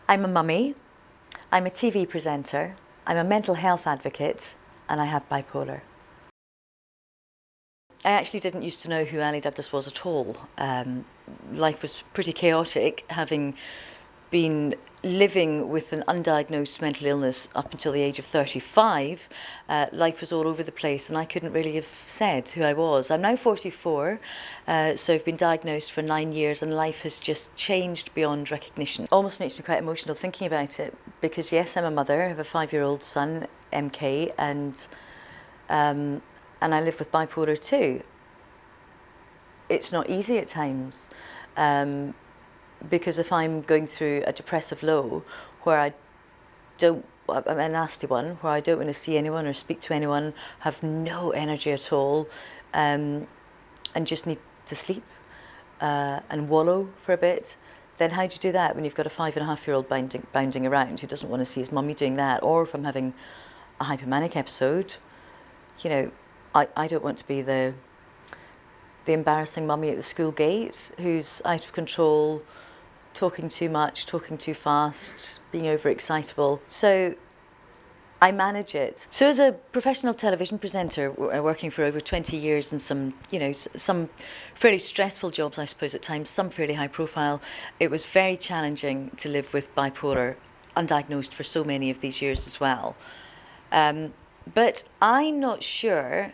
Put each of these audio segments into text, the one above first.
I'm a mummy, I'm a TV presenter, I'm a mental health advocate, and I have bipolar. I actually didn't used to know who Annie Douglas was at all. Life was pretty chaotic, having been living with an undiagnosed mental illness up until the age of 35. Life was all over the place and I couldn't really have said who I was. I'm now 44, so I've been diagnosed for 9 years and life has just changed beyond recognition. Almost makes me quite emotional thinking about it because yes, I'm a mother, I have a 5-year-old son, MK, and I live with bipolar too. It's not easy at times. Because if I'm going through a depressive low where I'm a nasty one, where I don't want to see anyone or speak to anyone, have no energy at all, and just need to sleep and wallow for a bit, then how do you do that when you've got a 5.5-year-old bounding around who doesn't want to see his mummy doing that? Or if I'm having a hypomanic episode, you know, I don't want to be the embarrassing mummy at the school gate who's out of control, talking too much, talking too fast, being overexcitable. So I manage it. So as a professional television presenter, working for over 20 years in some fairly stressful jobs, I suppose, at times, some fairly high profile, it was very challenging to live with bipolar, undiagnosed for so many of these years as well. But I'm not sure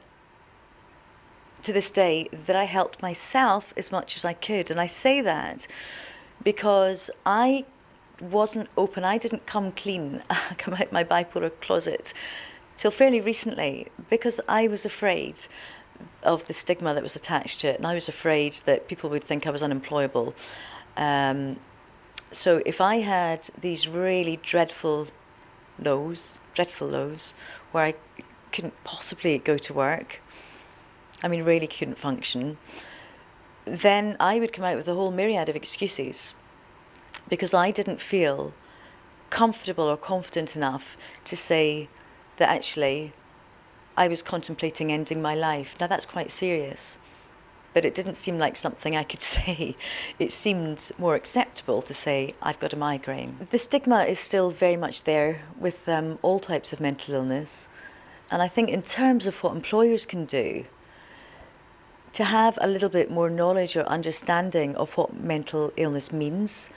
to this day that I helped myself as much as I could. And I say that because I wasn't open, I didn't come clean, come out my bipolar closet till fairly recently because I was afraid of the stigma that was attached to it, and I was afraid that people would think I was unemployable. So if I had these really dreadful lows, where I couldn't possibly go to work, I mean really couldn't function, then I would come out with a whole myriad of excuses because I didn't feel comfortable or confident enough to say that actually I was contemplating ending my life. Now that's quite serious, but it didn't seem like something I could say. It seemed more acceptable to say I've got a migraine. The stigma is still very much there with all types of mental illness, and I think in terms of what employers can do to have a little bit more knowledge or understanding of what mental illness means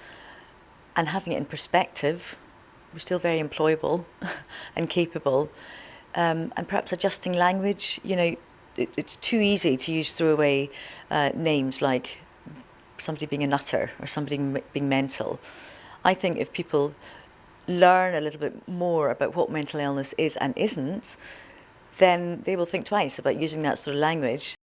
and having it in perspective, we're still very employable and capable, and perhaps adjusting language. You know, it's too easy to use throwaway names like somebody being a nutter or somebody being mental. I think if people learn a little bit more about what mental illness is and isn't, then they will think twice about using that sort of language.